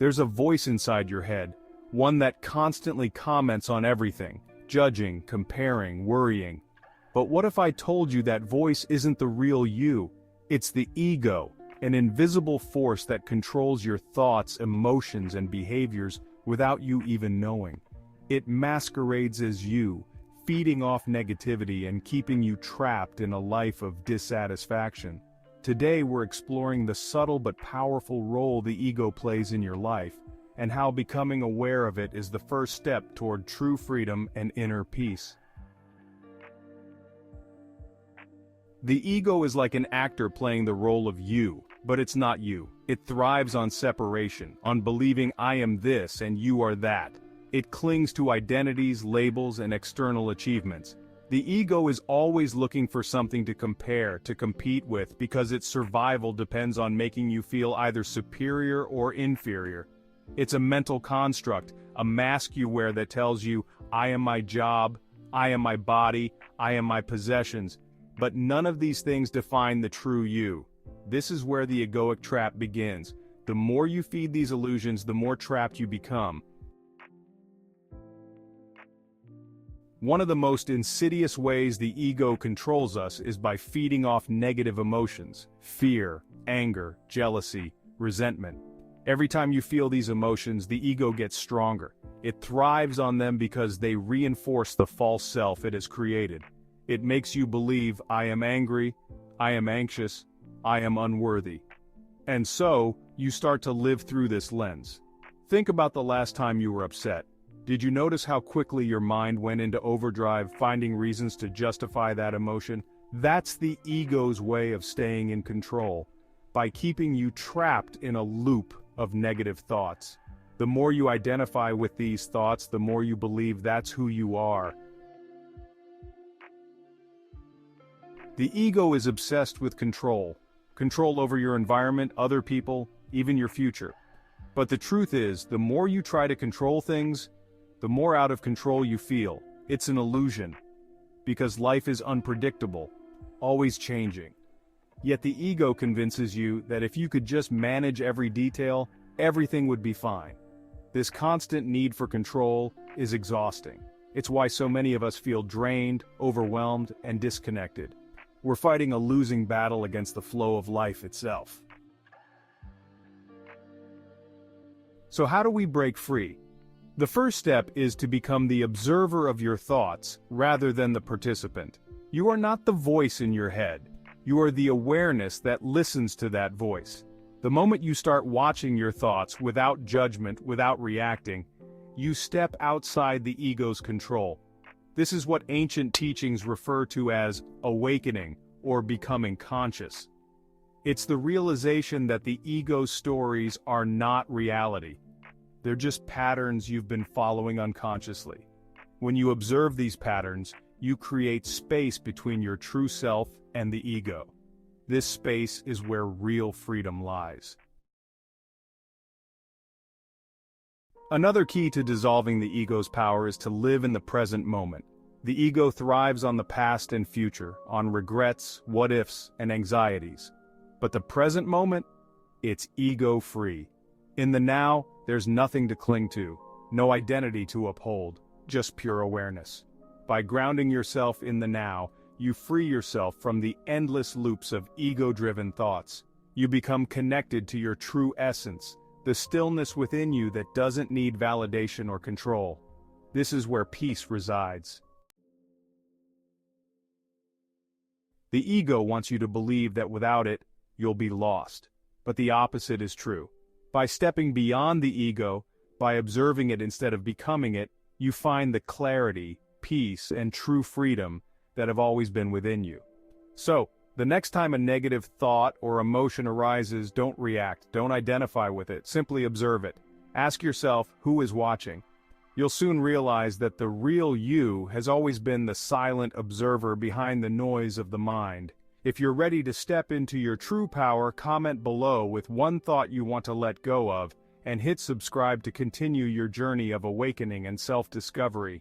There's a voice inside your head, one that constantly comments on everything, judging, comparing, worrying. But what if I told you that voice isn't the real you? It's the ego, an invisible force that controls your thoughts, emotions, and behaviors without you even knowing. It masquerades as you, feeding off negativity and keeping you trapped in a life of dissatisfaction. Today we're exploring the subtle but powerful role the ego plays in your life, and how becoming aware of it is the first step toward true freedom and inner peace. The ego is like an actor playing the role of you, but it's not you. It thrives on separation, on believing I am this and you are that. It clings to identities, labels, and external achievements. The ego is always looking for something to compare, to compete with, because its survival depends on making you feel either superior or inferior. It's a mental construct, a mask you wear that tells you, I am my job, I am my body, I am my possessions. But none of these things define the true you. This is where the egoic trap begins. The more you feed these illusions, the more trapped you become. One of the most insidious ways the ego controls us is by feeding off negative emotions: fear, anger, jealousy, resentment. Every time you feel these emotions, the ego gets stronger. It thrives on them because they reinforce the false self it has created. It makes you believe, I am angry, I am anxious, I am unworthy. And so, you start to live through this lens. Think about the last time you were upset. Did you notice how quickly your mind went into overdrive, finding reasons to justify that emotion? That's the ego's way of staying in control, by keeping you trapped in a loop of negative thoughts. The more you identify with these thoughts, the more you believe that's who you are. The ego is obsessed with control. Control over your environment, other people, even your future. But the truth is, the more you try to control things, the more out of control you feel. It's an illusion. Because life is unpredictable, always changing. Yet the ego convinces you that if you could just manage every detail, everything would be fine. This constant need for control is exhausting. It's why so many of us feel drained, overwhelmed, and disconnected. We're fighting a losing battle against the flow of life itself. So how do we break free? The first step is to become the observer of your thoughts, rather than the participant. You are not the voice in your head. You are the awareness that listens to that voice. The moment you start watching your thoughts without judgment, without reacting, you step outside the ego's control. This is what ancient teachings refer to as awakening, or becoming conscious. It's the realization that the ego's stories are not reality. They're just patterns you've been following unconsciously. When you observe these patterns, you create space between your true self and the ego. This space is where real freedom lies. Another key to dissolving the ego's power is to live in the present moment. The ego thrives on the past and future, on regrets, what-ifs, and anxieties. But the present moment, it's ego-free. In the now, there's nothing to cling to, no identity to uphold, just pure awareness. By grounding yourself in the now, you free yourself from the endless loops of ego-driven thoughts. You become connected to your true essence, the stillness within you that doesn't need validation or control. This is where peace resides. The ego wants you to believe that without it, you'll be lost. But the opposite is true. By stepping beyond the ego, by observing it instead of becoming it, you find the clarity, peace, and true freedom that have always been within you. So, the next time a negative thought or emotion arises, don't react, don't identify with it, simply observe it. Ask yourself, who is watching? You'll soon realize that the real you has always been the silent observer behind the noise of the mind. If you're ready to step into your true power, comment below with one thought you want to let go of, and hit subscribe to continue your journey of awakening and self-discovery.